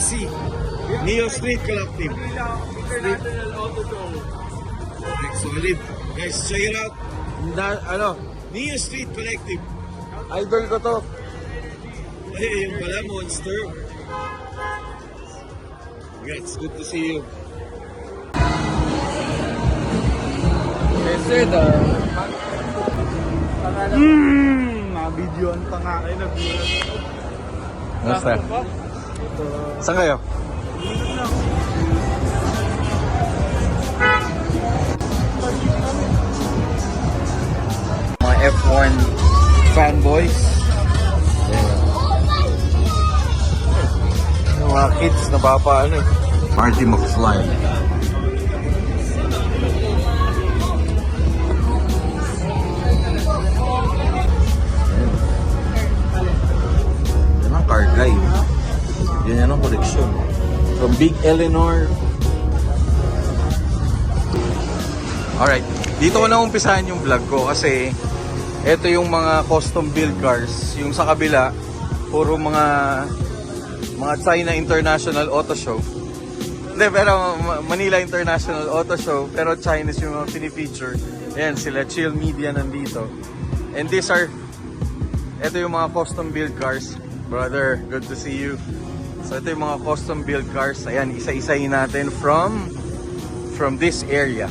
NEC, Neo Street Collective. International Auto Show. Solid. Guys, check it out. Neo Street Collective. Idol ko to. Hey, yung pala, Monster. Yeah, it's good to see you. Yes, sir. Nabidyoan pa nga. Ay, nagulat. Basta. Saan kayo? Mga F1 fanboys. Yung mga kids na papaano. Marty McFly. Yan ang car guy. Yan ang koleksyon. From Big Eleanor. Alright. Dito ko na umpisahan yung vlog ko kasi ito yung mga custom build cars. Yung sa kabila, puro mga China International Auto Show. Hindi, pero Manila International Auto Show. Pero Chinese yung mga pinifeature. Ayan, sila Chill Media nandito. And these are, ito yung mga custom build cars. Brother, good to see you. So ito yung mga custom build cars. Ayan, isa-isahin natin from this area.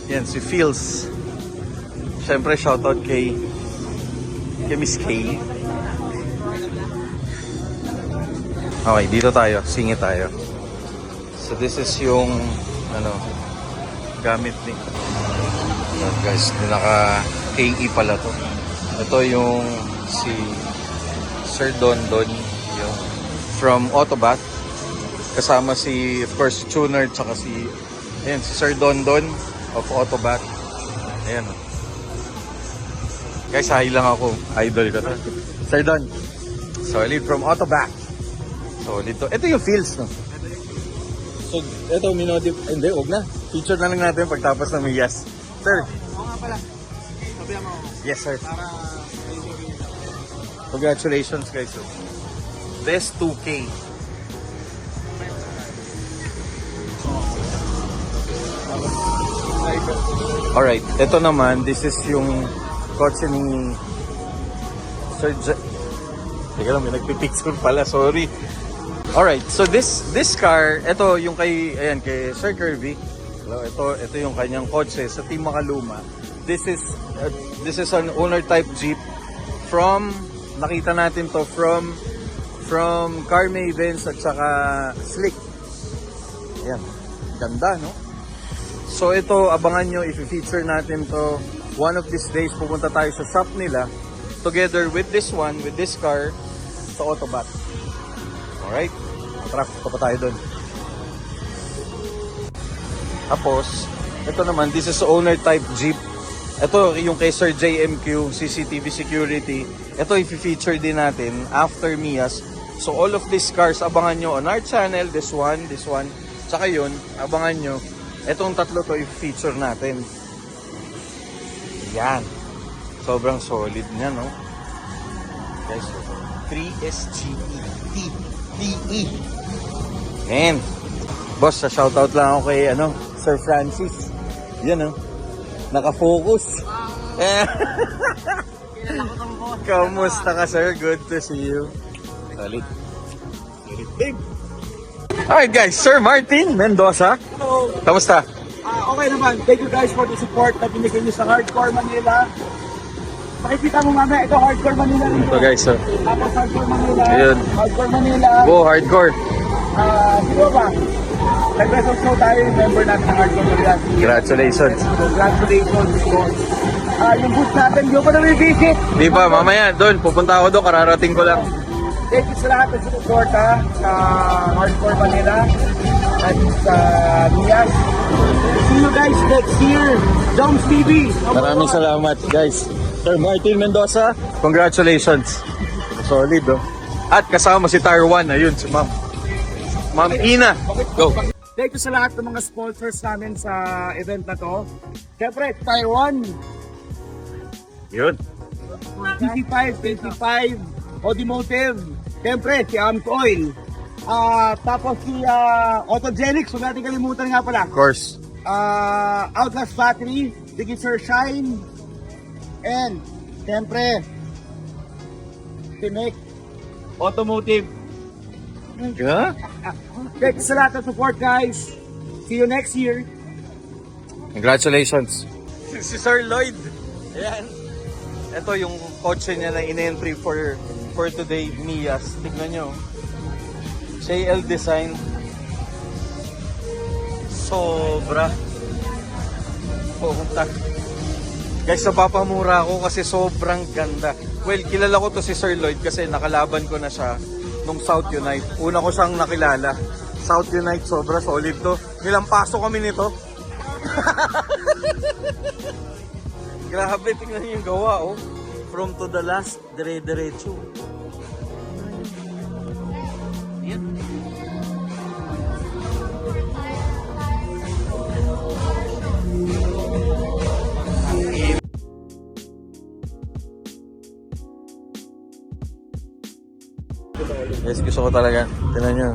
Yan, si Phils. Siyempre, shoutout kay Miss K. Okay, dito tayo. Singit tayo. So this is yung gamit ni guys, naka KE pala to. Ito yung si Sir Don yung from Autobat. Kasama si, of course, Tuner, tsaka si Sir Don of Autobat. Ayan. Guys, hi lang ako. Idol ko to. Sir Don. Solid from Autobat. Solid to. Ito yung feels, no? So, ito, hindi, huwag na. Feature na lang natin pagtapos ng Miyas. Sir. Oo nga pala. Sabihan mo. Yes, sir. Para Congratulations, guys. Best 2K. Alright, ito naman, this is yung kotse ni Sir Teka lang, may nagpipicture pala, sorry. Alright, so this car, ito yung kay Sir Kirby. Ito yung kanyang kotse sa Team Makaluma. This is an owner type Jeep from, nakita natin to from Car Mavens at saka Slick. Ayan, ganda, no? So ito, abangan nyo, i-feature natin to. One of these days, pupunta tayo sa shop nila together with this car sa Autobat. Alright? Tara, pa tayo dun. Tapos, ito naman, this is owner type Jeep. Ito yung kay Sir JMQ, CCTV security. Ito i-feature din natin after Miyas. So all of these cars, abangan nyo on our channel. This one, tsaka yun, abangan nyo. Etong tatlo to i-feature natin. Yan. Sobrang solid niya, no? Guys, 3SGE TE. Man. Boss, sa shoutout lang ako kay Sir Francis. Yan, no? Naka-focus. Kamusta ka, sir? Good to see you. Solid. Babe. Alright guys, Sir Martin Mendoza. hello. Kamusta? Okay naman. Thank you guys for the support na binigay niyo sa Hardcore Manila. Makikita mo mamaya, ito Hardcore Manila dito. Ito guys, so. Tapos Hardcore Manila. Ayun. Hardcore Manila. Go, hardcore. Sino ba? Nag-wrestle show tayo yung member natin ng Hardcore Manila. Congratulations. Congratulations. Yung booth natin, yung ko na revisit. Di pa, mamaya doon. Pupunta ako doon, kararating ko lang. Thank you sa lahat ng suporta sa Hardcore Manila at sa Miyas. See you guys next year. Joms TV. Maraming salamat guys. Sir Martin Mendoza, congratulations. Solid, oh. At kasama si Taiwan, ayun, si Ma'am Ina. Go. Thank you sa lahat ng mga sponsors namin sa event na to. Siyempre, Taiwan. Yun. 25, Automotive. Siyempre, si Amp Oil. Tapos si Autogenics, huwag natin kalimutan nga pala. Of course. Outlast Battery, Signature Shine, and siyempre, Timek Automotive. Yeah? Thanks sa lahat ng support, guys. See you next year. Congratulations. Si Sir Lloyd. Ayan. Ito yung kotse niya na in-entry for today, Mias. Tignan nyo. JL Design. Sobra. Pumunta. Guys, napapamura ako kasi sobrang ganda. Well, kilala ko to si Sir Lloyd kasi nakalaban ko na siya nung South Unite. Una ko siyang nakilala. South Unite, sobra solid to. Ilang paso kami nito. Grabe, tingnan niyo yung gawa, oh. From to the last, dire-diretso. Yan. Guys, gusto ko talaga. Tingnan nyo.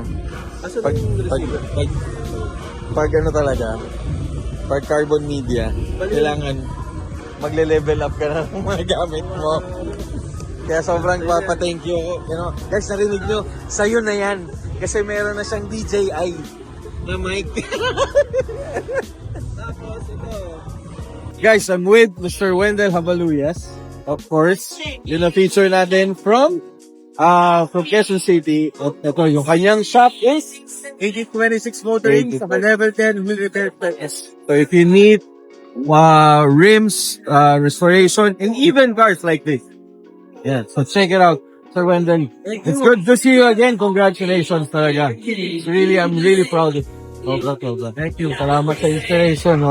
Pag ano talaga, pag carbon media, kailangan magle-level up ka na ng mga gamit mo. Kaya sobrang thank you ako. You know, guys, narinig nyo, sa'yo na yan. Kasi meron na siyang DJI na mic. Tapos ito. Guys, I'm with Mr. Wendell Habaluyas. Of course, yun na feature natin from Quezon City. At ito, yung kanyang shop is 8026 Motoring sa level 10 will repair PS. so if you need rims, restoration, and even cars like this. Yeah, so check it out, Sir Wendell. It's good to see you again. Congratulations talaga. I'm really proud of you. Thank you. Salamat sa inspiration.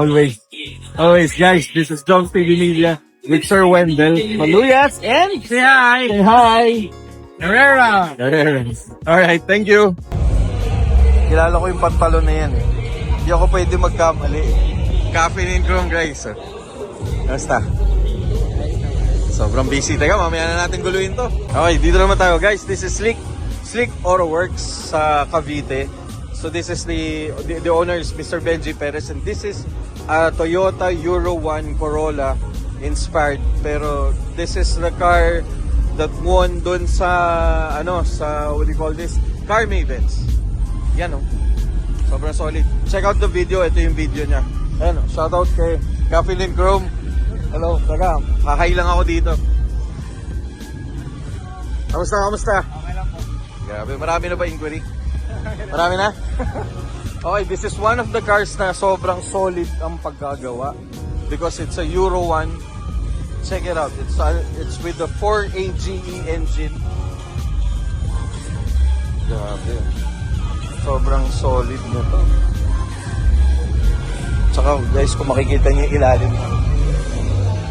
Always, guys, this is Jones TV Media with Sir Wendell Maluyas and Say hi! say hi. Herrera! Alright, thank you. Kilala ko yung pantalon na yan eh. Hindi ako pwede magkamali eh. Caffeine and Chrome, guys. Basta. Sobrang busy. Teka, mamaya na natin guluhin to. Okay, dito naman tayo, guys. This is Slick Auto Works sa Cavite. So this is the owner is Mr. Benji Perez, and this is a Toyota Euro 1 Corolla inspired. Pero this is the car that won dun sa what do you call this? Car Mavens. Yan oh. Sobrang solid. Check out the video. Ito yung video niya. Ayan oh. Shoutout kay Caffeine and Chrome. Hello. Teka, hahay lang ako dito. Kamusta? Okay lang po. Grabe, marami na ba inquiry? Marami na? Okay, this is one of the cars na sobrang solid ang pagkagawa because it's a Euro 1. Check it out. It's with the 4AGE engine. Grabe. Sobrang solid na to. Tsaka guys, kung makikita niyo yung ilalim,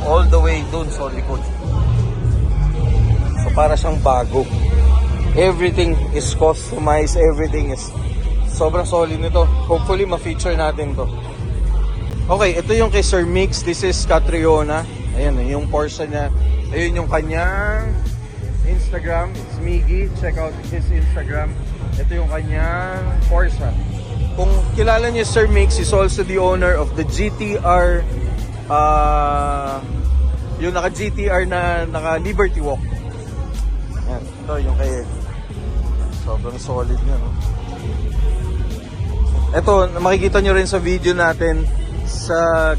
all the way dun sa likod. So para siyang bago. Everything is customized. Everything is sobrang solid nito. Hopefully ma-feature natin to. Okay, ito yung kay Sir Mix. This is Catriona. Ayan, yung Porsche niya. Ayun yung kanyang Instagram. It's Miggy. Check out his Instagram. Ito yung kanyang Porsche. Kung kilala niyo Sir Mix, is also the owner of the GTR, yung naka GTR na naka Liberty Walk. Ayan, ito yung kay sobrang solid niya, no? Ito, makikita nyo rin sa video natin sa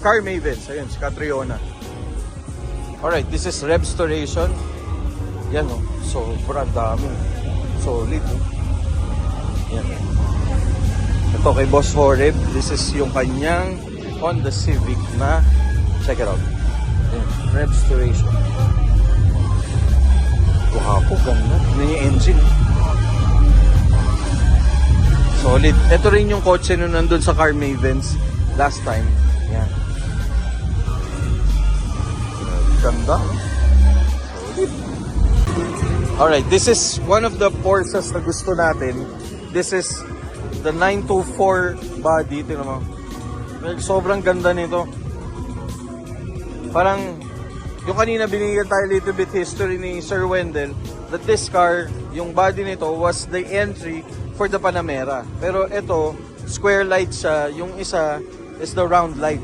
Car Mavens. Ayun, si Catriona. Alright, this is Restoration. Yan, no? Sobrang dami. Solid, no? Yan. Ito kay Boss Horeb. This is yung kanyang Honda Civic na, check it out. Yan, Restoration. Wapo, ganda. Ano yung engine? Solid. Ito rin yung kotse nung nandun sa Car Mavens last time. Yan. Ganda. Solid. Alright, this is one of the Porsches na gusto natin. This is the 924 body. Tingnan mo. Sobrang ganda nito. Parang yung kanina binigyan tayo little bit history ni Sir Wendell that this car yung body nito was the entry for the Panamera. Pero ito, square light siya. Yung isa is the round light.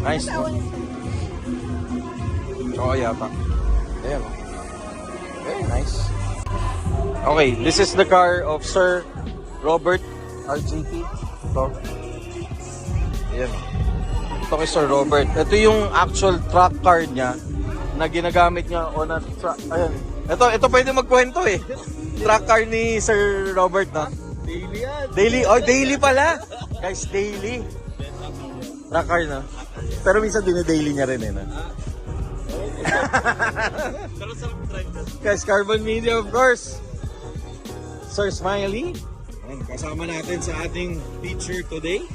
Nice. No? Oo, yata. Ayan. Very nice. Okay, this is the car of Sir Robert RGT. Ito. Ayan. Ito kay Sir Robert. Ito yung actual truck car niya na ginagamit niya on a truck. Ayan. Ito pwede magkwento eh. Truck car ni Sir Robert, no? Daily yan. Daily? Oh, daily pala. Guys, daily. Truck car, no? Pero minsan daily niya rin eh, no? Guys, Carbon Media, of course. Sir Smiley. Ayan, kasama natin sa ating feature today.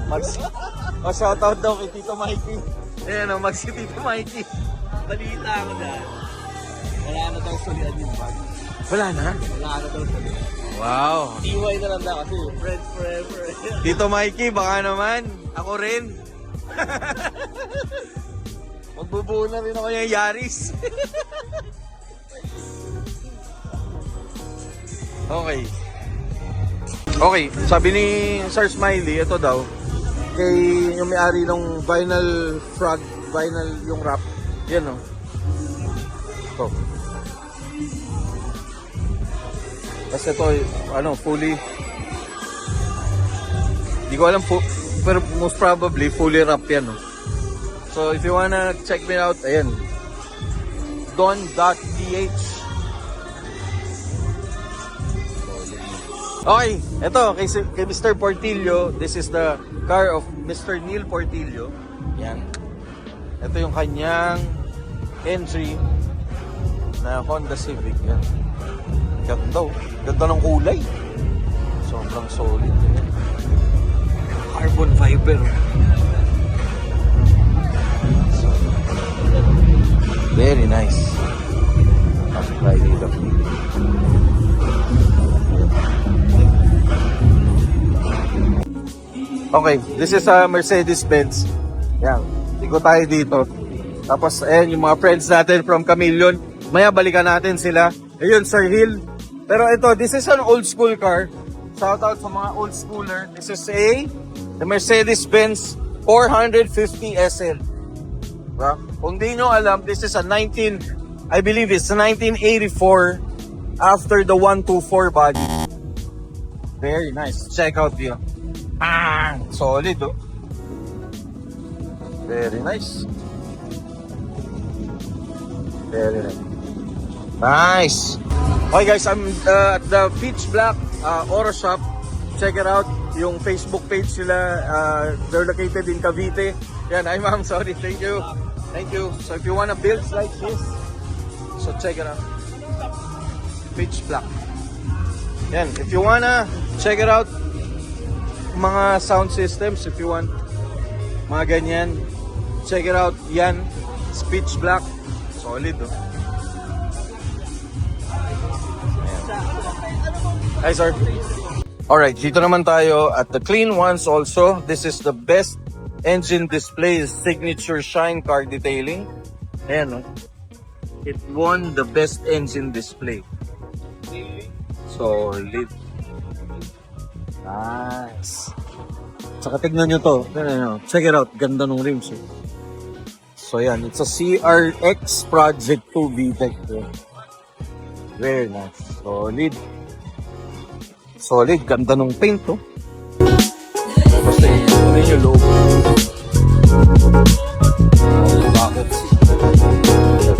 Mags. Oh, shoutout daw kay Tito Mikey. Ayan o, si Tito Mikey. Balita ako na. Wala na daw sulian yung bag. Wala na? Wala na daw sulian. Wow. TY na lang na kasi friends forever. Tito Mikey, baka naman. Ako rin. Magbubuo na rin ako yung Yaris. Okay. Okay, sabi ni Sir Smiley, ito daw, kay yung may-ari ng vinyl frog, vinyl yung wrap. Yan o. Ito. Kasi ito, fully, di ko alam, pero most probably, fully wrap yan o. So, if you wanna check me out, ayan, don.ph. Okay, ito, kay Mr. Portillo, this is the car of Mr. Neil Portillo. Yan. Ito yung kanyang entry na Honda Civic. Yan. Ganda, oh. Ganda ng kulay. Sobrang solid. Carbon fiber. Very nice. Pasok tayo dito. Okay, this is a Mercedes-Benz. Yan, ikot tayo dito. Tapos, ayan, yung mga friends natin from Camillion. Maya, balikan natin sila. Ayun, Sir Hill. Pero ito, this is an old school car. Shout out sa mga old schooler. This is the Mercedes-Benz 450 SL. Diba? Kung di nyo alam, this is a I believe it's a 1984 after the 124 body. Very nice. Check out yun. Solid, oh. Very nice. Very nice. Nice. Okay guys, I'm at the Pitch Black Auto Shop. Check it out. Yung Facebook page sila, they're located in Cavite. Yan, ay ma'am, sorry. Thank you. Thank you. So if you wanna build like this, so check it out. Pitch Black. Yan, if you wanna check it out, mga sound systems, if you want mga ganyan, check it out. Yan, Pitch Black. Solid, oh. Hi, sir. Alright, dito naman tayo at the Clean Ones also. This is the best engine display, signature shine car detailing. Ayan, oh. It won the best engine display. Solid. Nice. Saka tignan nyo to. Check it out. Ganda ng rims. Eh. So yan. It's a CRX Project 2 VTEC. Very nice. Solid. Solid. Ganda ng paint. Oh. Basta yun yung logo. Bakit?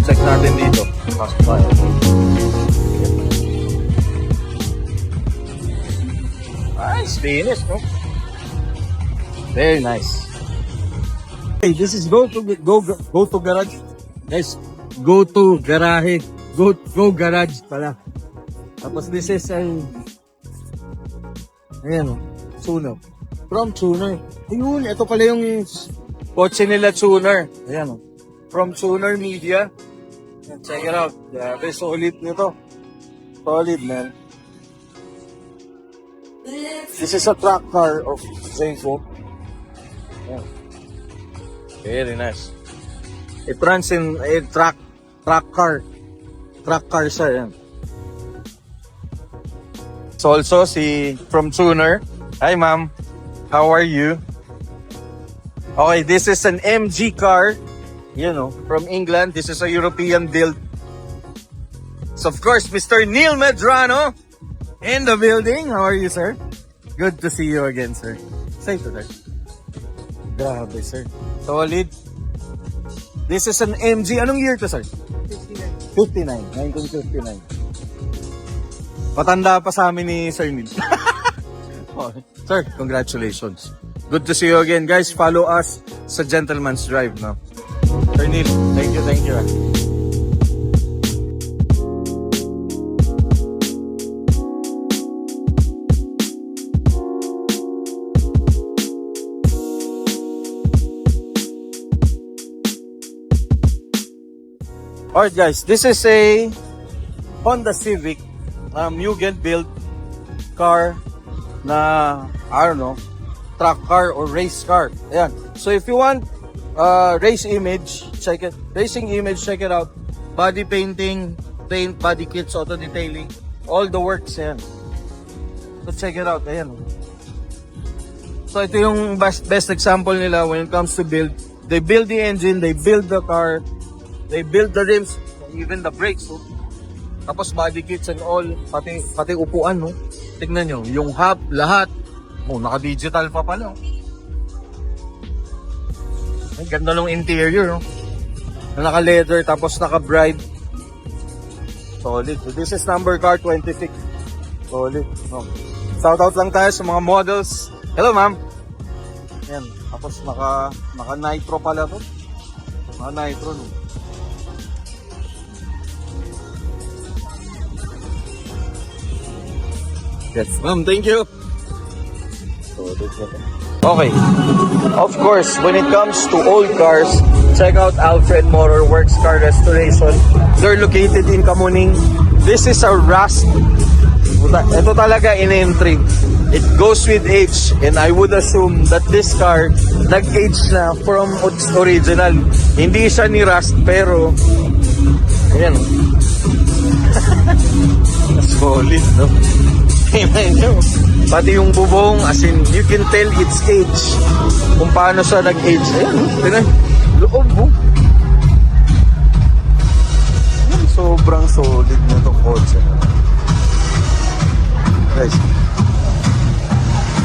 Check natin dito. Pasok tayo. Nice, finish, no? Very nice. Hey, this is go to garage. Guys, go to garage. Go garage pala. Tapos this is ayan, tuner. From tuner. Ayun, ito pala yung kotse nila, tuner. Ayan, from Tuner Media. Check it out. Grabe, solid nito. Solid, man. This is a track car of Zenko. Yeah. Very nice. It runs in a track car. Track car siya, yan. So also, from Tuner. Hi, ma'am. How are you? Okay, this is an MG car. You know, from England. This is a European build. So, of course, Mr. Neil Medrano in the building. How are you, sir? Good to see you again, sir. Say to sir. Grabe, sir. Solid. This is an MG. Anong year to, sir? 59. 1959. Matanda pa sa amin ni Sir Neil. Oh, sir, congratulations. Good to see you again. Guys, follow us sa Gentleman's Drive, no? Sir Neil, thank you, thank you. Alright guys, this is a Honda Civic Mugen built car na, I don't know, track car or race car. Ayan. So if you want racing image, check it out. Body painting, paint, body kits, auto detailing, all the works yan. So check it out. Ayan. So ito yung best example nila when it comes to build. They build the engine, they build the car, they build the rims, even the brakes. So, tapos body kits and all, pati upuan, no? Tignan nyo, yung hub, lahat. Oh, naka-digital pa pala. Ang ganda ng interior, no? Naka-leather, tapos naka-bright. Solid. So, this is number car 26. Solid. Oh. Shoutout lang tayo sa mga models. Hello, ma'am. Yan. Tapos naka-nitro pala to. Naka-nitro, no? Yes, ma'am, thank you. Okay. Of course, when it comes to old cars, check out Alfred Motor Works Car Restoration. They're located in Kamuning. This is a Rust. Ito talaga in-entry. It goes with age, and I would assume that this car nag-age na from its original. Hindi siya ni Rust, pero ayan. Solid, no? Pati yung bubong, as in, you can tell its age. Kung paano siya nag-age. Ayan, tingnan. Loob, oh. Sobrang solid na itong kotse. Guys.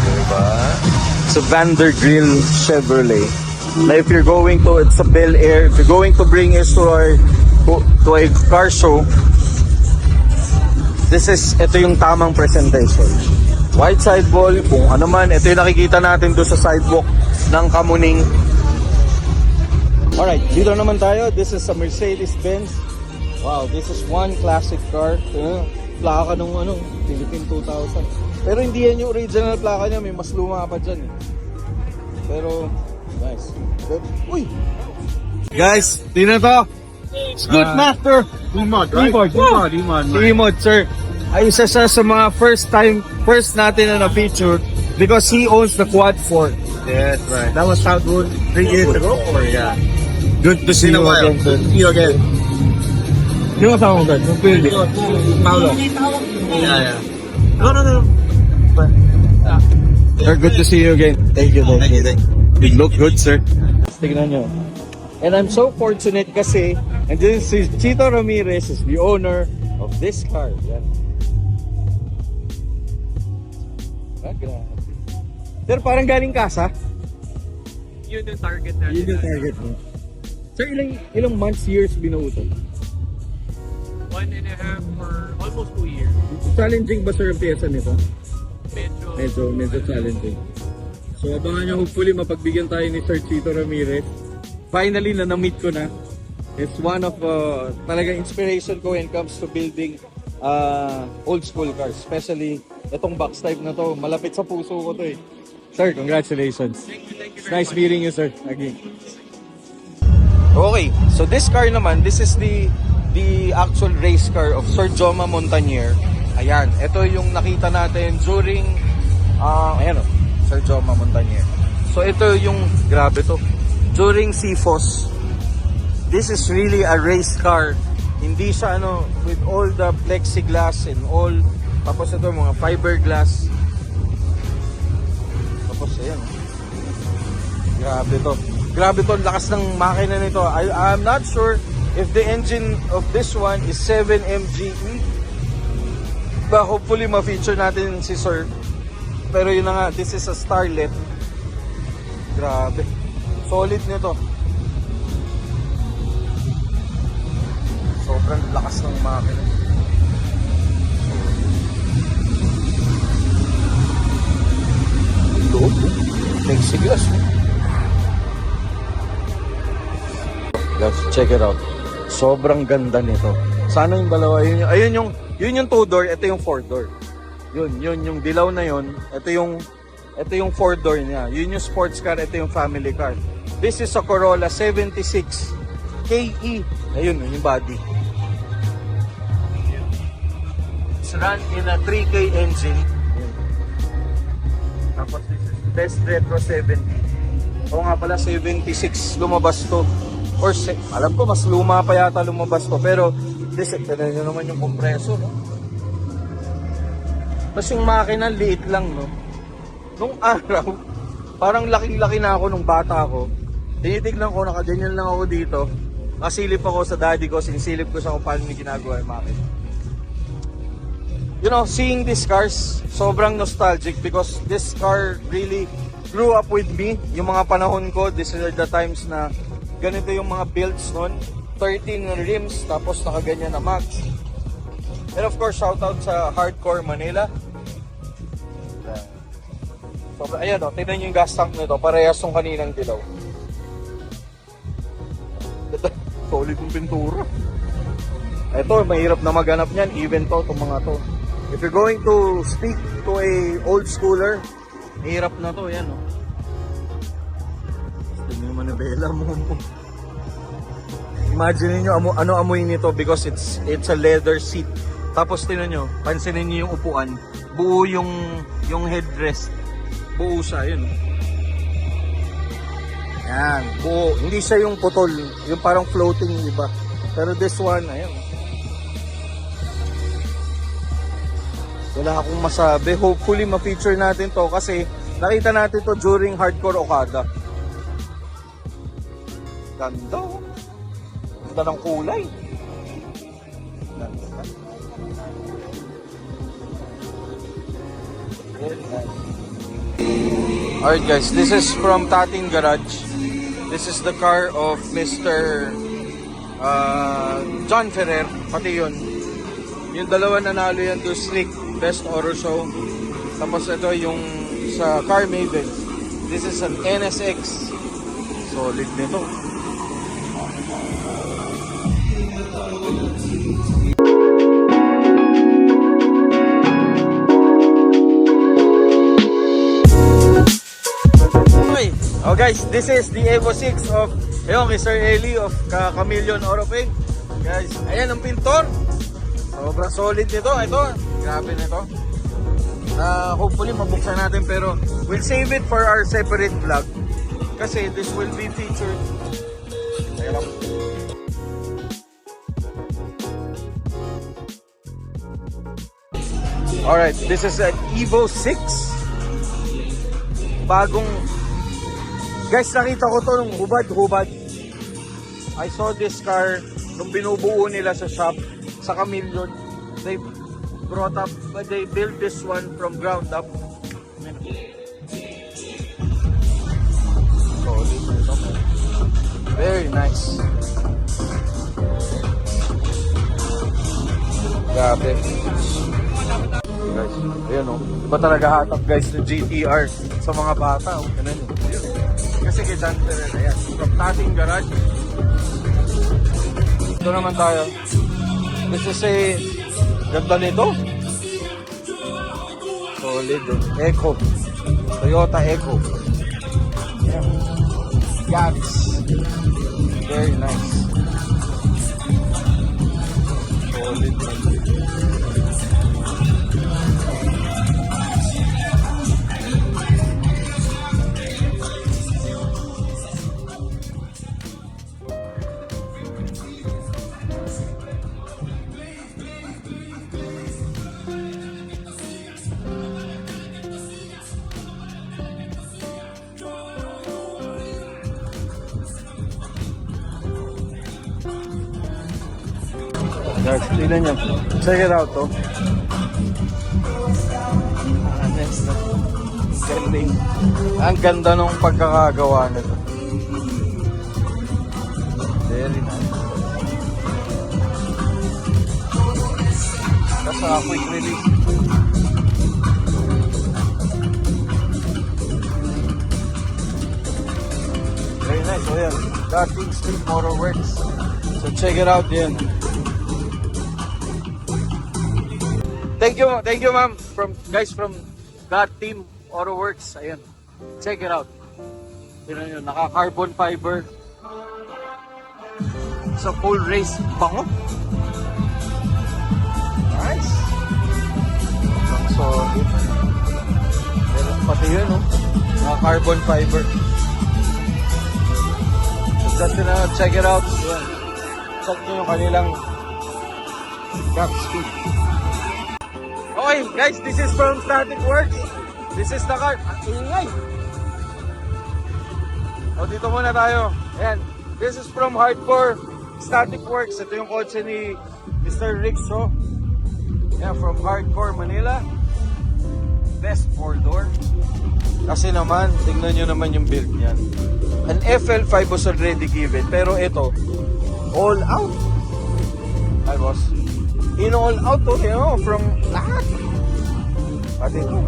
Diba? It's a Vandergrill Chevrolet. Now, if you're going to, it's a Bel Air. If you're going to bring us to a car show, ito yung tamang presentation. White sidewall, kung ano man, ito yung nakikita natin doon sa sidewalk ng Kamuning. Alright, dito naman tayo. This is a Mercedes-Benz. Wow, this is one classic car. Plaka nung Philippine 2000. Pero hindi yan yung original plaka niya, may mas luma pa dyan. Pero, nice. Good. Uy! Guys, tingnan to. Scootmaster E-mod, right? E-mod, sir. Ay isa siya sa mga first natin na feature because he owns the Quad 4. Yes, right. That was Southwood 3 years ago. Yeah. Good to see you again, sir. See you again. Yung kasama mo, guys? Yung building? Paolo. Yeah. No. Sir, good to see you again. Thank you. You look good, sir. Tignan nyo. And I'm so fortunate kasi, and this is Chito Ramirez is the owner of this car. Yan. Grabe. Sir, parang galing kasa? Yun yung target natin. Yun yung target mo. Sir, ilang months, years binuo ito? 1.5 or almost 2 years. Challenging ba, sir, ang pyesa nito? Medyo challenging. So, abangan nyo, hopefully, mapagbigyan tayo ni Sir Chito Ramirez. Finally, na-meet ko na. It's one of talagang inspiration ko when it comes to building old school cars. Especially, itong box type na to. Malapit sa puso ko to eh. Sir, congratulations. Thank you It's nice meeting you, sir. Again. Okay, so this car naman, this is the actual race car of Sir Joma Montanier. Ayan, ito yung nakita natin during, ayan o, Sir Joma Montanier. So ito yung, grabe to, during CFOS, this is really a race car. Hindi siya ano, with all the plexiglass and all. Tapos ito mga fiberglass. Tapos ayan. Grabe to. Grabe to, lakas ng makina nito. I'm not sure if the engine of this one is 7 MGE. But hopefully ma-feature natin si Sir. Pero yun na nga, this is a Starlet. Grabe. Solid nito. Sobrang lakas ng makina. Loob. Plexiglass. Guys, check it out. Sobrang ganda nito. Sana yung dalawa, yun yung 2-door, ito yung 4-door. Yun yung dilaw na yun. Ito yung 4-door niya. Yun yung sports car, ito yung family car. This is a Corolla 76 KE. Ayun, yung body. It's run in a 3K engine. Ayun. Tapos this is Best Retro 70. O nga pala, 76 lumabas to. Or alam ko, mas luma pa yata lumabas to. Pero, this, tignan nyo naman yung kompreso, no? Tapos yung makina, liit lang, no? Nung araw, parang laking-laki na ako nung bata ako. Tinitignan ko, nakaganyan lang ako dito. Masilip ako sa daddy ko, sinisilip ko sa kung paano niya ginagawa yung makina. You know, seeing these cars, sobrang nostalgic because this car really grew up with me. Yung mga panahon ko, these are the times na ganito yung mga builds nun. 13 rims, tapos nakaganyan na max. And of course, shout out sa Hardcore Manila. So, ayan o, tignan nyo yung gas tank nito, parehas yung kaninang dilaw. Solid yung pintura. Ito, mahirap na maghanap niyan, even to, itong mga to. If you're going to speak to a old schooler, mahirap na to, yan o. Tignan yung manibela mo. Imagine niyo ano amoy nito because it's a leather seat. Tapos tingnan niyo, pansinin niyo yung upuan, buo yung headrest. Buo siya, yun. Yan, buo. Hindi siya yung putol, yung parang floating, di ba? Pero this one, ayun. Wala akong masabi. Hopefully ma-feature natin to kasi nakita natin to during Hardcore Okada. Ganda. Ganda ng kulay. Ganda. Alright guys, this is from Tating Garage. This is the car of Mr. John Ferrer. Pati yun. Yung dalawa nanalo yan to Slick Best Auto Show. Tapos ito yung sa Car Maven. This is an NSX. Solid nito. Oh guys, this is the Evo 6 of kay Sir Eli of Chameleon Auto Paint. Guys, ayan ang pintor. Sobrang solid nito. Ito, grabe nito. Hopefully mabuksan natin pero we'll save it for our separate vlog. Kasi this will be featured. Ayan lang. Alright, this is an Evo 6. Bagong... Guys, nakita ko to nung hubad-hubad. I saw this car nung binubuo nila sa shop, sa Chameleon. They brought up, but they built this one from ground up. Very nice. Grabe. Guys, ayun o. Iba talaga hatak guys ng GTR sa mga bata. Ganun yun. Kasi kay John Ferrer, ayan. From Tating Garage. Ito naman tayo. This is a ganda nito. Solid. Echo. Toyota Echo. Ayan. Yaris. Very nice. Solid. Guys, tignan nyo. Check it out, oh. Honest. Galing. Ang ganda nung pagkakagawa nito. Very nice. That's a quick release. Very nice. So yeah, Dating Street Motor Works. So check it out yan. Thank you ma'am from God Team Auto Works. Ayan. Check it out. Tingnan niyo, naka-carbon fiber. Sa full race bango. Nice. Ang solid. Pero pati yun, no? Naka-carbon fiber. Just na check it out. Ayan. Check nyo yung kanilang back speed. Okay, guys, this is from Static Works. This is the car. Ang ingay. O, dito muna tayo. Ayan. This is from Hardcore Static Works. Ito yung kotse ni Mr. Rick Shaw. Ayan, from Hardcore Manila. Best 4-door. Kasi naman, tingnan nyo naman yung build niyan. An FL5 was already given. Pero ito, all out. Hi, boss. In all out to, you know, from lahat. At ito.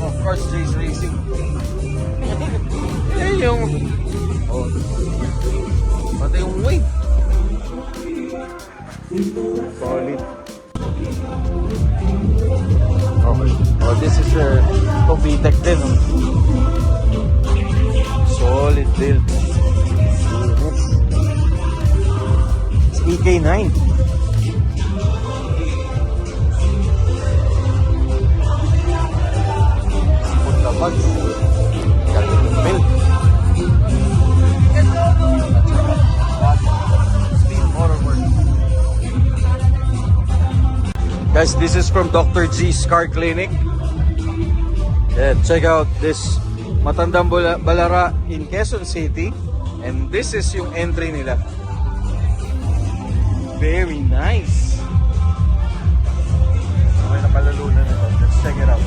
Of course, Jace Racing. Yan yung... Oh. Pati yung weight. Solid. Okay. Oh, this is your Tobitec din. Oh. Solid build. EK9. Put the bugs. Galing yung build. Speed Motorworks. Guys, this is from Dr. G's Car Clinic. Yeah, check out this Matandang Balara in Quezon City. And this is yung entry nila. Very nice. Okay na palalunan nito. Let's check it out.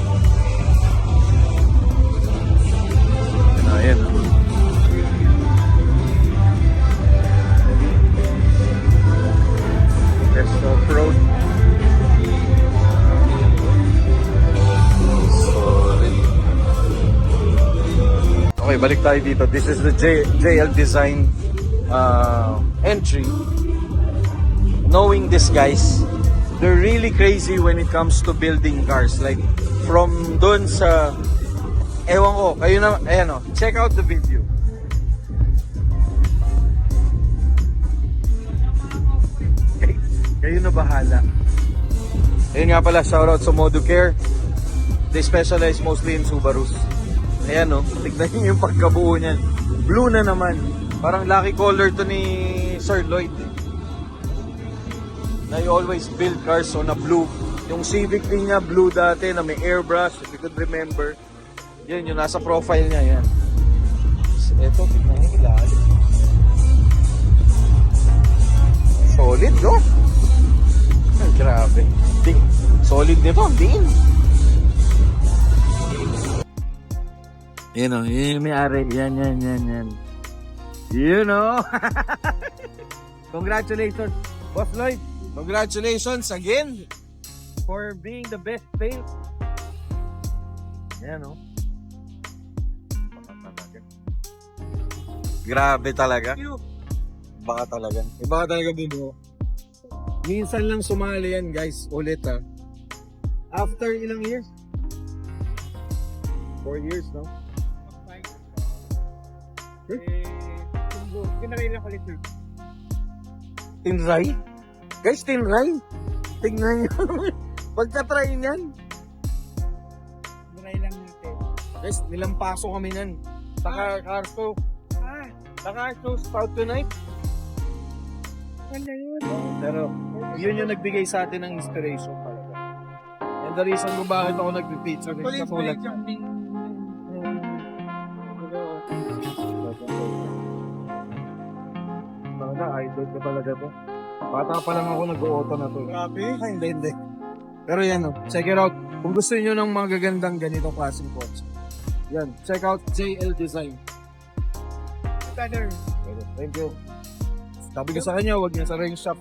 Ayan. Best off-road. Solid. Okay, balik tayo dito. This is the JL Design entry. Knowing this, guys, they're really crazy when it comes to building cars. Like, from dun sa... Ewan ko, kayo na... Ayan o, check out the video. Kayo na bahala. Ayun nga pala, shoutout sa Moducare. They specialize mostly in Subarus. Ayan o, tignan nyo yung pagkabuo niyan. Blue na naman. Parang lucky color to ni Sir Lloyd. I always build cars on a blue. Yung Civic din niya, blue dati na may airbrush, if you could remember. Yan, yung nasa profile niya, yan. Ito, tignan niya ilalim. Solid, no? Grabe. Solid nito, din. Yan o, yun yung may-ari. Yan. You know? Congratulations, Boss Lloyd. Congratulations again for being the best paint. Yan o. Grabe talaga. Baka talaga. Baka talaga bumuo. Minsan lang sumali yan, guys. Ulit ha. After ilang years? 4 years, no? Tinry lang ulit na. Tinry? Guys, tinry. Tingnan nyo. Pagka-try niyan. Tinry lang natin. Guys, nilampaso kami niyan. Naka-carso. Naka-carso Sprout tonight. Wala yun. Pero, yun yung nagbigay sa atin ng inspiration talaga. And the reason kung bakit ako nag-feature is katulad. Mga idol Bait na talaga to. Bata pa lang ako nag-auto na to. Grabe. Ay, hindi. Pero yan check it out. Kung gusto niyo ng mga gagandang ganitong klaseng kotse. Yan, check out JL Design. Better. Thank you. Sabi ko sa kanya, huwag niya sa ring shop.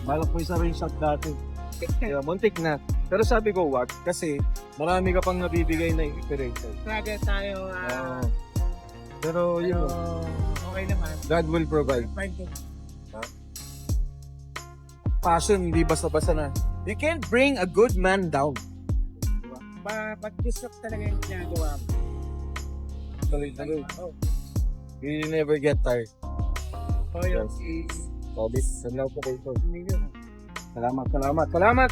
Balak ko sa ring shop dati. Kaya muntik na. Pero sabi ko, wag. Kasi marami ka pang nabibigay na inspiration. Traga tayo. Pero yun, Okay naman. God will provide. Fine din. Passion, hindi basta-basta na. You can't bring a good man down. Pag gusto talaga yung ginagawa mo. Tuloy. You never get tired. Oh, yun. Sabi, salamat po kayo. Salamat.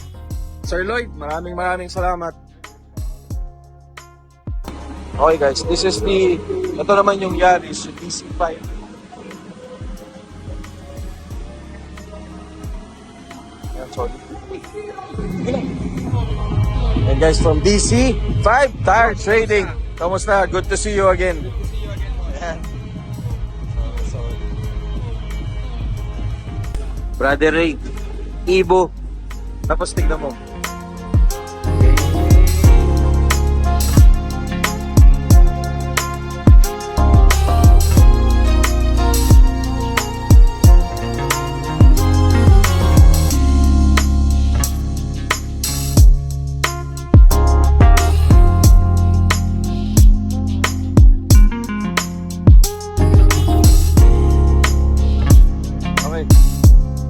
Sir Lloyd, maraming salamat. Okay guys, this is ito naman yung Yaris, yung DC5. Yan, sorry. And guys, from DC5 Tire Trading. Kamusta? Good to see you again. Brother Ray, Ibo. Tapos tignan mo. Okay.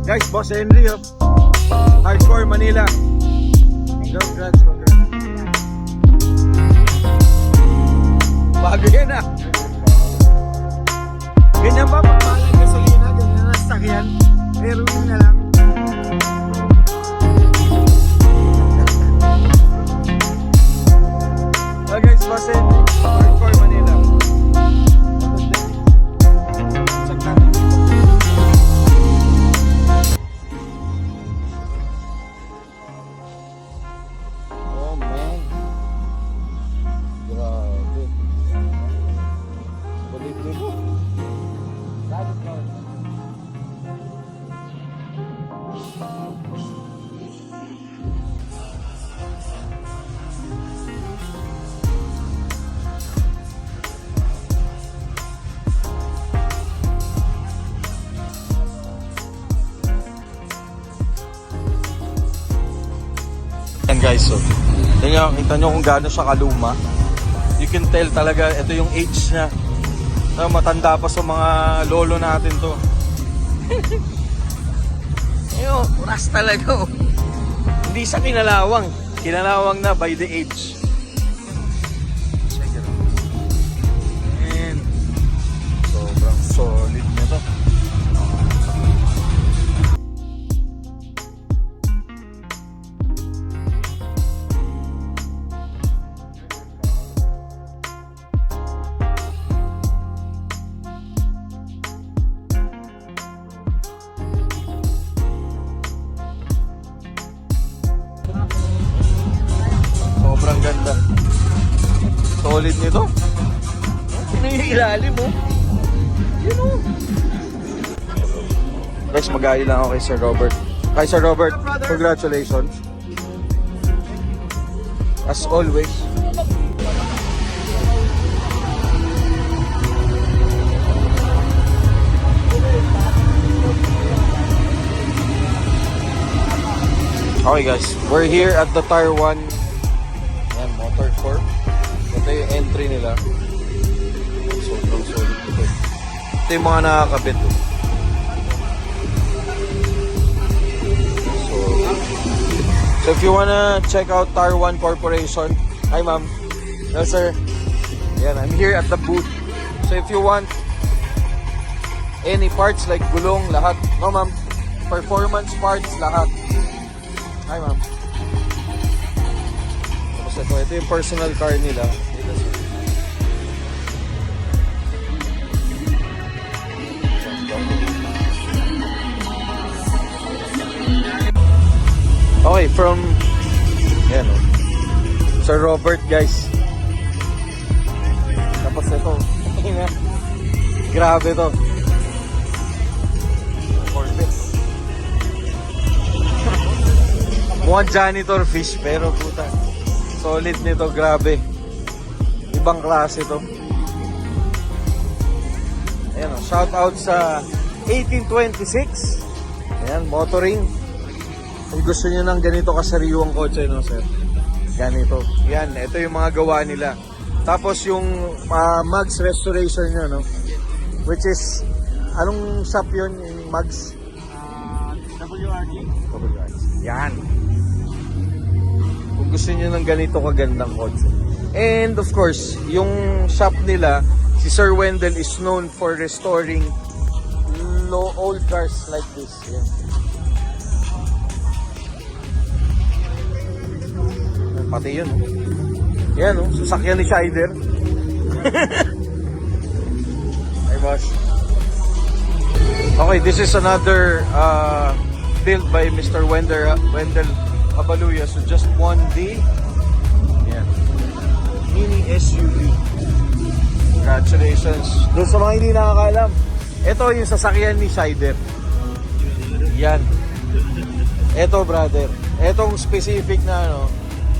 Guys, Boss Henry of Hardcore Manila. Congrats. Bago yan ah. Ganyan ba pag mahal ang gasolina? Ganyan na sakyan? Pero yun na lang. Okay guys, Boss Henry, Hardcore Manila. Check natin. Oh man. Grabe. Balik-balik. Yan guys, so kita nyo kung gaano siya kaluma. You can tell talaga, ito yung age niya. Matanda pa sa mga lolo natin to. Ayun, oras talaga. Hindi sa kinalawang. Kinalawang na by the age. Check it out. And sobrang solid nito. Sobrang ganda. Solid nito. Sino yung ilalim mo? Yun o. Guys, mag-aali lang ako kay Sir Robert. Kay Sir Robert, congratulations. As always. Okay guys, we're here at the Tire 1 Yan, Motor Corp. Ito yung entry nila. Sobrang solid ito. Ito yung mga nakakabit. So if you wanna check out Tire 1 Corporation, hi ma'am. Hello sir. Yan, I'm here at the booth. So if you want any parts like gulong, lahat. No ma'am. Performance parts, lahat. Hi ma'am. Tapos ito yung personal car nila. Okay, from yan o. Sir Robert guys. Tapos ito. Grabe to. Mukhang janitor fish, pero puta. Solid nito, grabe. Ibang klase to. Ayan o, shout out sa 1826. Ayan, motoring. Kung gusto nyo ng ganito kasariwang kotse, no, sir? Ganito. Yan, ito yung mga gawa nila. Tapos yung Mugs restoration nyo, no? Which is, anong shop yun? Yung Mugs? WRG. Yan. Kung gusto nyo ng ganito kagandang kotse. And of course, yung shop nila, si Sir Wendell is known for restoring old cars like this. Yan. Pati yun. Yan, oh. Sasakyan ni Scheider. Hey, boss. Okay, this is another built by Mr. Wendell Abaluya. So just one day. Yan. Mini SUV. Congratulations. Doon sa mga hindi nakakaalam, ito yung sasakyan ni Scheider. Yan. Ito, brother. Etong specific na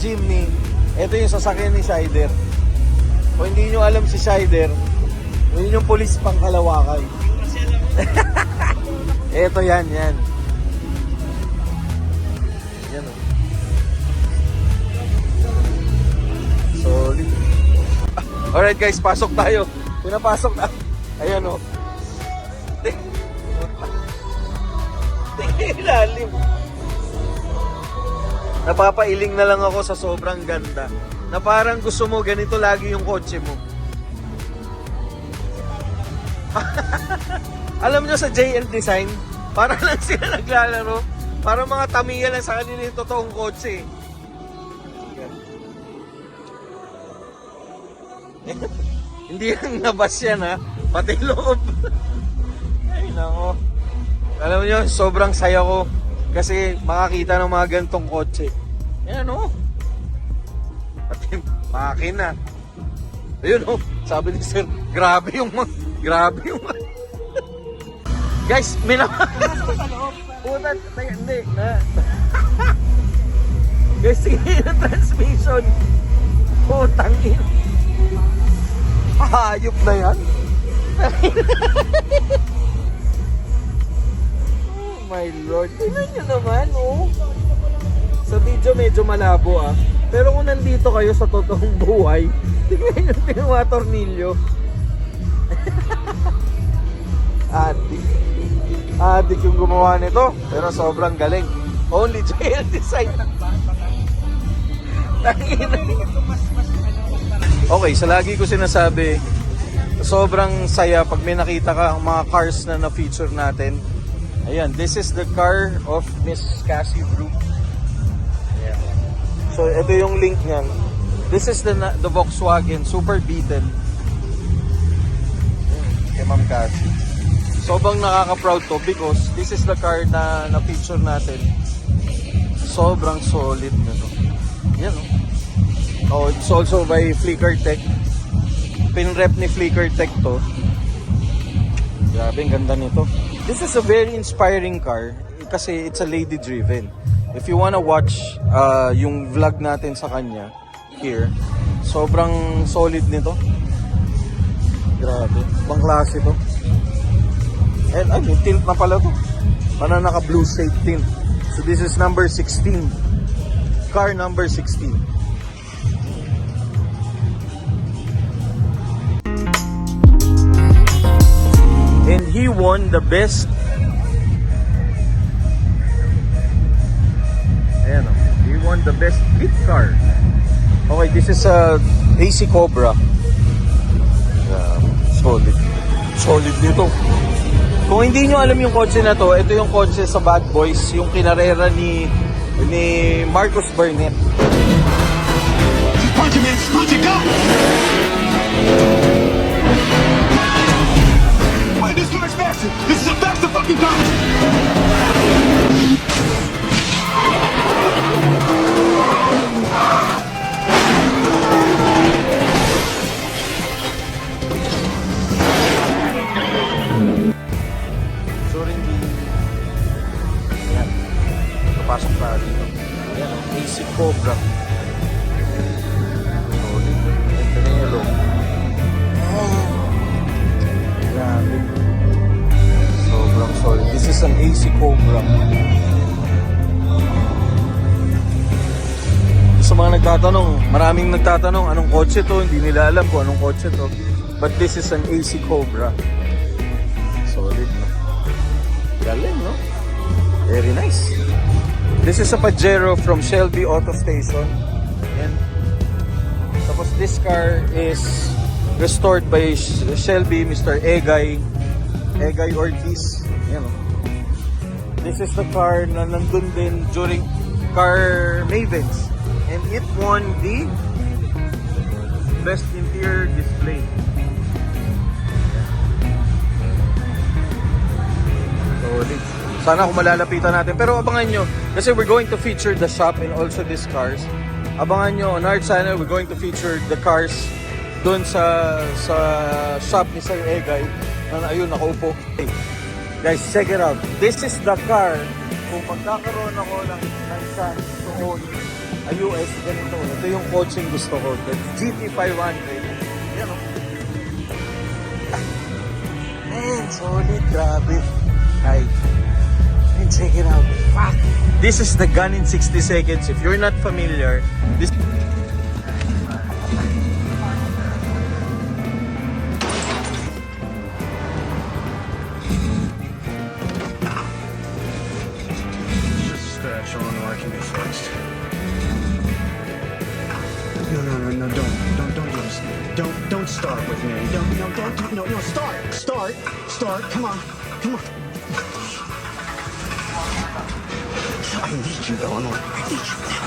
Jimny. Ito yung sasakyan ni Scheider. Kung hindi nyo alam si Scheider, yun yung police pang Kalawakan. Ito yan. Yan o. Solid. Alright guys, pasok tayo. Pinapasok na. Ayan o. Ilalim. Napapailing na lang ako sa sobrang ganda. Na parang gusto mo ganito lagi yung kotse mo. Alam nyo sa JL Design, para lang sila naglalaro. Para mga tamiya lang sa kanila yung totoong kotse. Hindi lang nabas yan ha. Pati loob. Ay nako. Alam nyo, sobrang saya ko. Kasi makakita ng mga gantong kotse. Yan o. Pati makina. Ayun o. Sabi ni sir, grabe yung guys, puta, hindi na. Guys, sige na transmission. Putang ina. Hayop na yan. Oh my lord. Tingnan nyo naman, oh. Sa video medyo malabo ah. Pero kung nandito kayo sa totoong buhay, tingnan nyo yung mga tornilyo. Adik yung gumawa nito. Pero sobrang galing. Only JL Design. Okay, sa lagi ko sinasabi, sobrang saya pag may nakita ka ang mga cars na na-feature natin. Ayan, this is the car of Miss Cassie Brooke. Ayan. So, ito yung link niyan. This is the Volkswagen Super Beetle. Kay Ma'am Cassie. Sobrang nakaka-proud to because this is the car na na-feature natin. Sobrang solid na to. Yan oh, it's also by Flickr Tech. Pinrep ni Flickr Tech to. Grabe, ang ganda nito. This is a very inspiring car kasi it's a lady driven. If you wanna watch yung vlog natin sa kanya here, sobrang solid nito. Grabe, ibang klase to. And ay, tint na pala to. Parang naka blue shade tint. So this is number 16. Car number 16. And he won the best. Ayan o. He won the best kit car. Okay, this is a AC Cobra. Solid. Solid dito. Kung hindi nyo alam yung kotse na to, ito yung kotse sa Bad Boys, yung kinarera ni Marcus Burnett. Punch him in, punch it, go! Wait, this car's faster! This is a faster fucking car! So, hindi. Ayan. Papasok tayo dito. Yan, AC Cobra. Solid. Ito na yung low. Grabe. Sobrang solid. This is an AC Cobra. Sa mga nagtatanong, maraming nagtatanong anong kotse to, hindi nila alam kung anong kotse to. But this is an AC Cobra. Solid, no? Galing, no? Very nice. This is a Pajero from Shelby Auto Station. Yan. Tapos this car is restored by Shelby, Mr. Egay Ortiz. Yan, no? This is the car na nandun din during Car Mavens. And it won the Best Interior Display. Solid. Sana kung malalapitan natin. Pero abangan nyo, kasi we're going to feature the shop and also these cars. Abangan nyo, on our channel, we're going to feature the cars doon sa shop ni Sir Egay. Ayun, nakaupo. Hey, guys, check it out. This is the car. Kung magkakaroon ako ng chance to own a US, ganito. Ito yung coaching gusto ko. The GT500. Yan, oh. Man, solid. Grabe. Ay. And check it out. Fuck. This is the gun in 60 seconds. If you're not familiar, this... Scratch on marking me first. No, don't do this. Don't start with me. No, start. Come on. I need you, Eleanor. I need you now.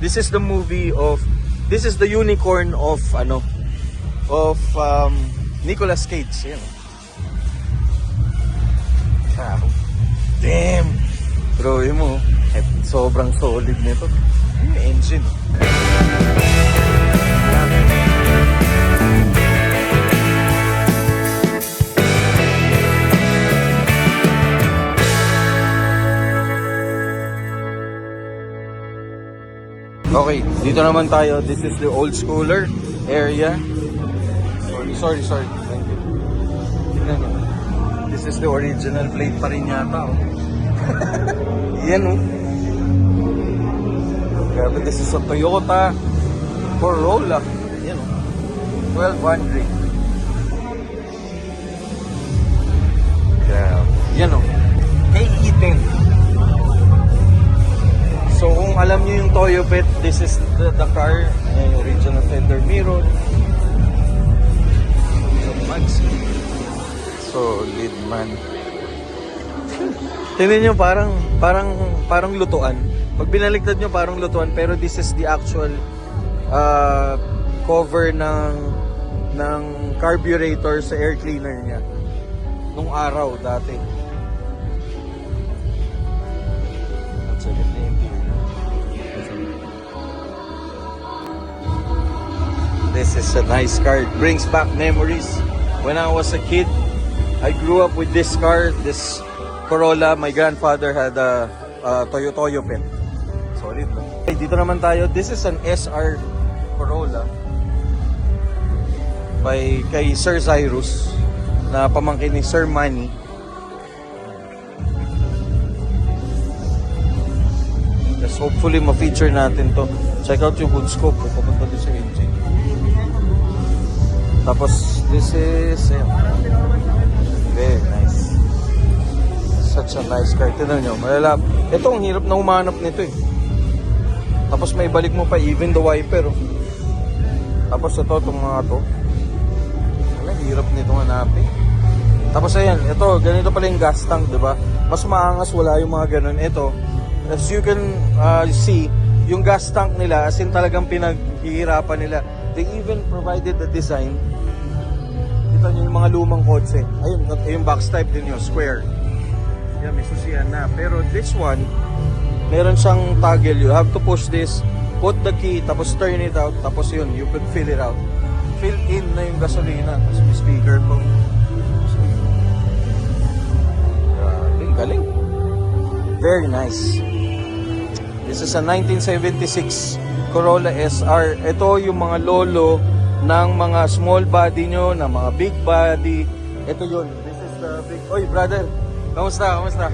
This is the movie of, this is the unicorn of Nicolas Cage. Yan. Damn! Bro, yun mo, sobrang solid nito. Yung engine. Okay, dito naman tayo. This is the old schooler area. Sorry. Thank you. Tignan nyo. This is the original plate pa rin yata. Oh. Yan, oh. Grabe, this is a Toyota Corolla. Yan, oh. 1200. Grabe. Yan, oh. K-10. So kung alam niyo yung Toyopet, this is the car, yung original fender mirror. Solid, man. Tingnan niyo, parang lutuan. Pag binaliktad niyo, parang lutuan, pero this is the actual cover ng carburetor sa air cleaner niya nung araw dati. This is a nice car. It brings back memories. When I was a kid, I grew up with this car, this Corolla. My grandfather had a Toyopet. Solid, no? Okay, dito naman tayo. This is an SR Corolla kay Sir Cyrus na pamangkin ni Sir Manny. Yes, hopefully ma-feature natin to. Check out yung hood scope. Pupunta din sa engine. Tapos, this is, very nice. Such a nice car. Tignan nyo, malalap. Ito, ang hirap na umanap nito eh. Tapos may balik mo pa, even the wiper. Oh. Tapos ito, itong mga to. Ang hirap nito hanapin. Tapos ayan, ito, ganito pala yung gas tank, diba? Mas maangas, wala yung mga ganun. Ito, as you can see, yung gas tank nila, as in talagang pinaghihirapan nila. They even provided the design. Kita nyo yung mga lumang kotse. Ayun, yung box type din yun, square. Yan, may susiyan na. Pero this one, meron siyang toggle. You have to push this, put the key, tapos turn it out, tapos yun, you could fill it out. Fill in na yung gasolina. Tapos may speaker po. Galing. Very nice. This is a 1976 Corolla SR. Ito yung mga lolo ng mga small body nyo, ng mga big body. Ito yun. This is the big... Oy, brother. Kamusta? Kamusta?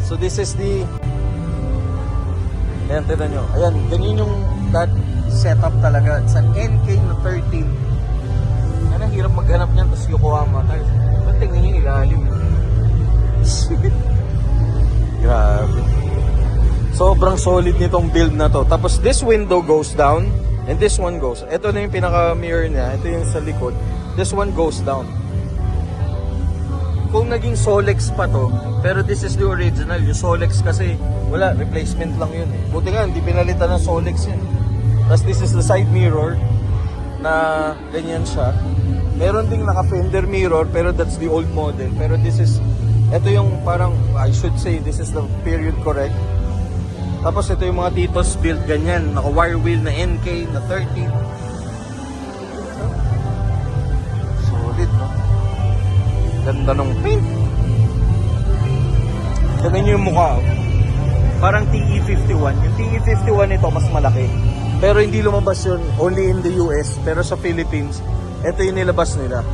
So this is the... Ayan, tignan nyo. Ayan, ganyan yung that setup talaga. It's an NK na 13. Ayan, ang hirap maghanap niyan. Tapos Yokohama. But tingnan nyo yung ilalim. Grabe. Sobrang solid nitong build na to. Tapos this window goes down and this one goes. Ito na yung pinaka mirror niya. Ito yung sa likod. This one goes down. Kung naging Solex pa to, pero this is the original. Yung Solex kasi wala, replacement lang yun eh. Buti nga, hindi pinalitan ng Solex yun. Tapos this is the side mirror na ganyan siya. Meron ding naka-fender mirror pero that's the old model. Pero this is, ito yung parang, I should say, this is the period correct. Tapos ito yung mga Titos build ganyan. Naka-wire wheel na NK na 13. Solid, no? Ganda ng paint. Tignan nyo yung mukha. Oh. Parang TE51. Yung TE51 ito mas malaki. Pero hindi lumabas yun only in the US. Pero sa Philippines, ito yung nilabas nila.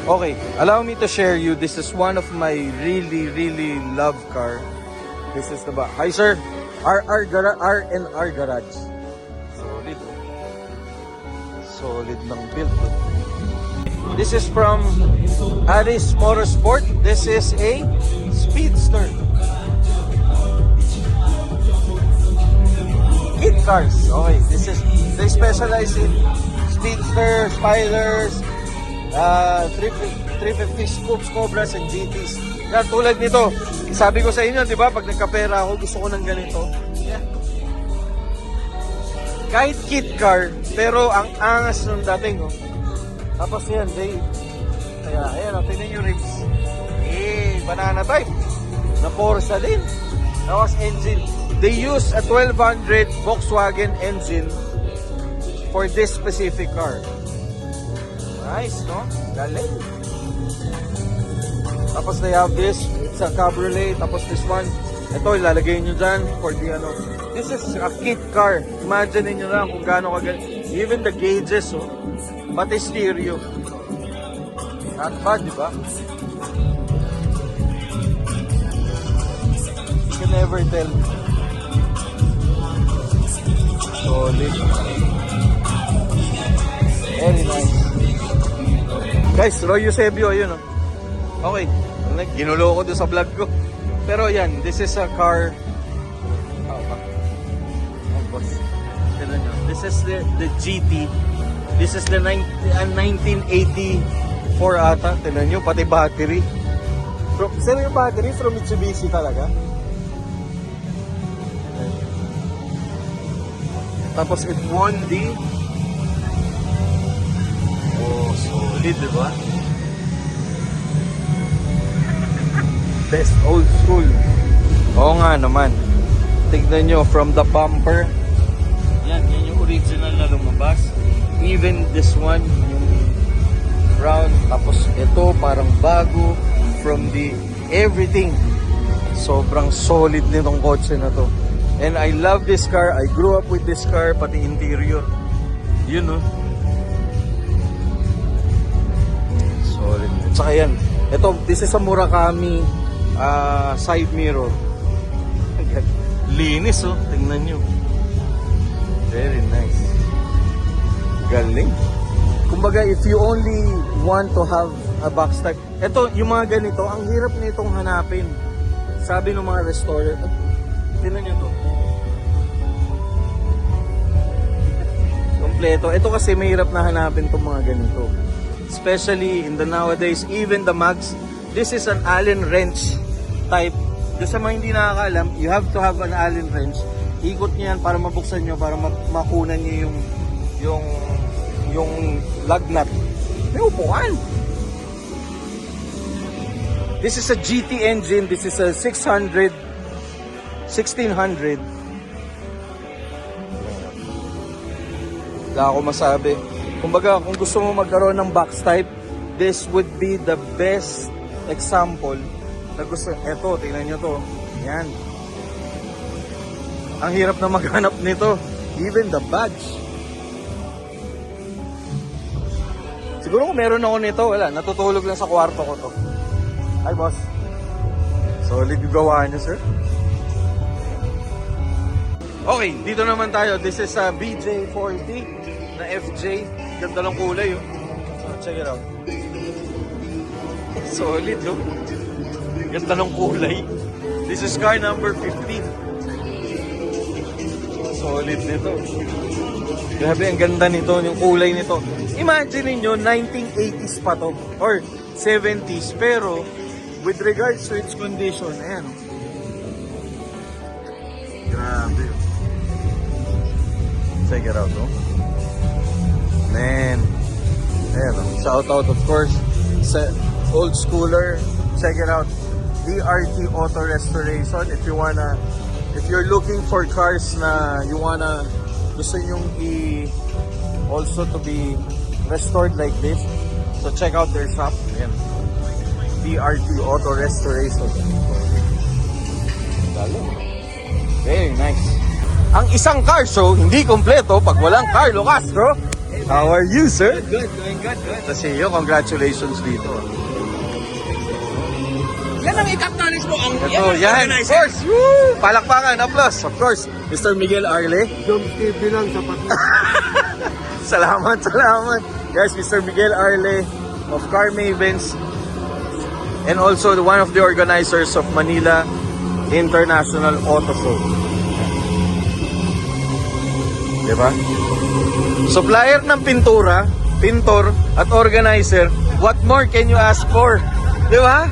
Okay, allow me to share you. This is one of my really love car. This is the back. Hi sir, R&R Garage. Solid. Solid ng build. This is from Aris Motorsport. This is a Speedster. Kit cars. Okay, this is, they specialize in Speedster, Spiders, 350 Scoops, Cobras, and GTs. Yan, tulad nito. Sabi ko sa inyo, di ba, pag nagkapera ako, gusto ko ng ganito. Yeah. Kahit kit car, pero ang angas nung dating, oh. Tapos yan, kaya, ayan, oh, tingnan yung rims. Banana type. Na Corsa din. Tapos engine. They use a 1200 Volkswagen engine for this specific car. Nice, no? Galing. Tapos they have this, it's a cabriolet. Tapos this one, ito ilalagay nyo dyan for the ano. This is a kit car. Imagine nyo lang kung gaano kagaling. Even the gauges, oh. Pati stereo. Not bad, di ba? You can never tell. Solid. Very nice. Guys, Roy Eusebio, yun oh. Okay, ginulo ko doon sa vlog ko. Pero yan, this is a car. This is the GT. This is the 1984 ata. Tignan nyo, pati battery. Sir, yung battery from Mitsubishi talaga. Tapos it won the solid, diba? Best old school. Oo nga naman. Tignan nyo, from the bumper. Yan yung original na lumabas. Even this one, yung round. Tapos ito, parang bago. From the everything. Sobrang solid nitong kotse na to. And I love this car. I grew up with this car, pati interior. Yun, no? Solid. At saka yan. Ito, this is a Murakami side mirror. Linis, oh. Tingnan nyo. Very nice. Galing. Kumbaga, if you only want to have a box type, ito, yung mga ganito, ang hirap nitong hanapin. Sabi ng mga restorer, tinan nyo to. Kompleto. Ito kasi mahirap na hanapin itong mga ganito. Especially in the nowadays, even the mags, this is an Allen wrench type. Doon sa mga hindi nakakaalam, you have to have an Allen wrench. Ikot nyo yan para mabuksan nyo, para makunan nyo yung lug nut. May upuan! This is a GT engine. This is a 1600. Wala ako masabi. Kumbaga, kung gusto mo magkaroon ng box type, this would be the best example na gusto. Eto, tingnan nyo to. Yan. Ang hirap na maghanap nito. Even the badge. Siguro kung meron ako nito, wala. Natutulog lang sa kwarto ko to. Hi, boss. Solid yung gawa niyo, sir. Okay, dito naman tayo. This is a BJ40 na FJ. Ganda lang kulay, oh. So, check it out. Solid, oh. Ganda ng kulay. This is car number 15. Solid nito. Grabe, ang ganda nito, yung kulay nito. Imagine niyo 1980s pa to, or 70s, pero with regards to its condition, ayan. Grabe. Check it out, no? Man. Ayan, shout out, of course, sa old schooler. Check it out. DRT Auto Restoration. If you're looking for cars na gusto nyong also to be restored like this, so check out their shop. Ayan. DRT Auto Restoration. Very nice. Ang isang car show, hindi kompleto pag walang Carlo Castro. How are you, sir? Good, doing good. To see you. Congratulations dito. Yan ang i-acknowledge mo. Ito, yan. Of course. Woo! Palakpakan, applause. Of course, Mr. Miguel Arle. Jump TV lang, sapat na. Salamat. Guys, Mr. Miguel Arle of Car Mavens, and also one of the organizers of Manila International Auto Show. Diba? Supplier ng pintura, pintor, at organizer, what more can you ask for? Diba?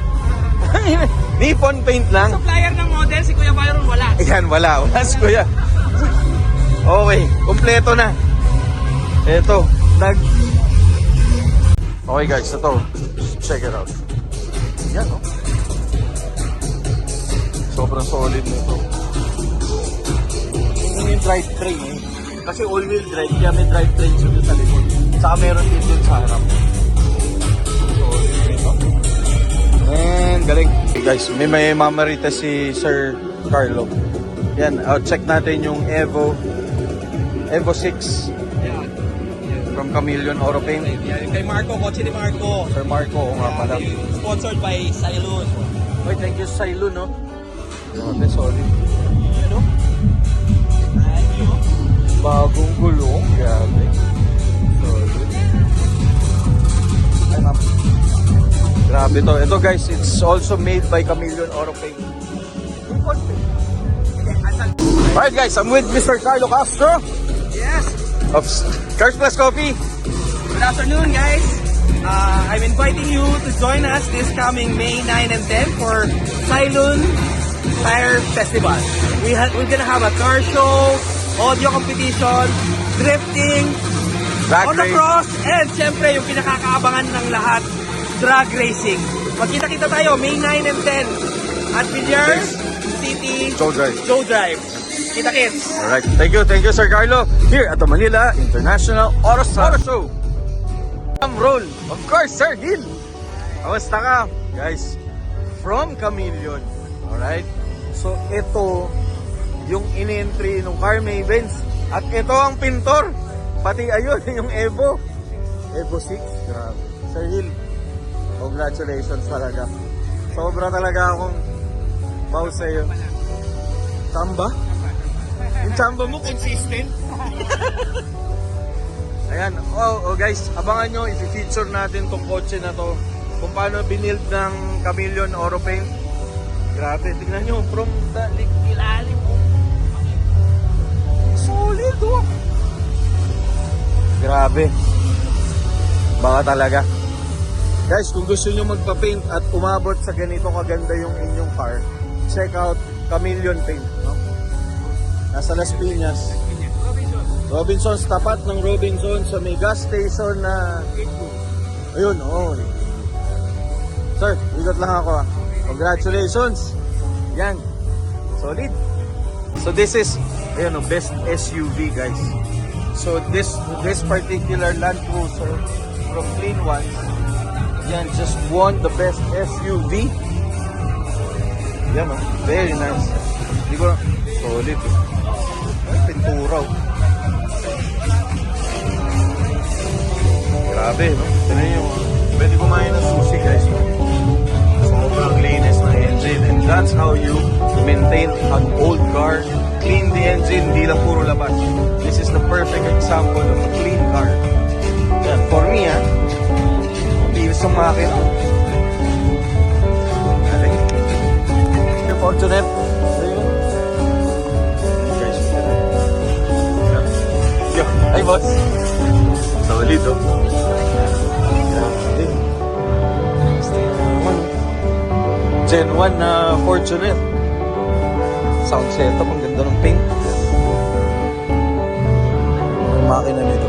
Nippon Paint lang. Supplier ng model, si Kuya Byron wala. Ayan, wala si Kuya. Okay, kompleto na. Ito, Okay guys, ito. Check it out. Yan, oh. Sobrang solid nito. Tingnan yung drivetrain, eh. Kasi all-wheel drive, kaya may drivetrain dito sa likod. Saka meron din dun sa harap. Solid nito. And galing. Okay guys, may mamarita si Sir Carlo. Yan, check natin yung Evo 6 from Chameleon Auto Paint. Yan, kay Marco, kotse ni Marco. Sir Marco, nga pala. Sponsored by Cylon. Oy, thank you Cylon, no? Grabe, solid. Ano? Bagong gulong, grabe. Solid. Ay, ma'am. Grabe to. Ito guys, it's also made by Chameleon Auto Paint. Alright guys, I'm with Mr. Carlo Castro Yes. of Cars Plus Coffee. Good afternoon, guys. I'm inviting you to join us this coming May 9 and 10 for Cylon Tire Festival. We're gonna have a car show, audio competition, drifting, Drag race. autocross, and syempre yung pinakakaabangan ng lahat, drag racing. Magkita-kita tayo May 9 and 10 at Villiers City Joe Drive. Joe Drive. Kita-kits. Alright, thank you Sir Carlo. Here at the Manila International Auto Show. Roll. Of course, Sir Gil. Kamusta ka? Guys, from Chameleon. Alright? So, ito yung in-entry ng Car Mavens. At ito ang pintor. Pati ayun, yung Evo 6. Grabe. Sir Gil, congratulations talaga. Sobra talaga akong wow sa'yo. Chamba? Yung chamba mo consistent. Ayan. Yan. Oh guys, abangan nyo, i-feature natin tong kotse na to. Kung paano binild ng Chameleon Oro Paint. Grabe, tingnan nyo, from the ilalim. Solid, oh. Grabe. Baka talaga. Guys, kung gusto nyo magpa-paint at umabot sa ganito kaganda yung inyong car, check out Chameleon Paint. No? Nasa Las Piñas. Robinson's, tapat ng Robinson sa may gas station na... Ayun, oo. Sir, ikot lang ako. Congratulations. Yan. Solid. So this is, ayun, best SUV, guys. So this particular Land Cruiser from Clean Ones, yan, just won the best SUV. Yan, oh, very nice. Hindi ko, solid. Ay, pintura. Grabe, no? Tignan nyo, pwede kumain ng sushi, guys. Sobrang linis ng engine. And that's how you maintain an old car. Clean the engine, hindi lang puro labas. This is the perfect example of a clean car. Yan, for me, linis ang makina. Yung Fortunet. Guys, yo, hi boss. Solid, oh. Gen 1 na Fortunet. Sound setup, ang ganda ng paint. Ang makina nito.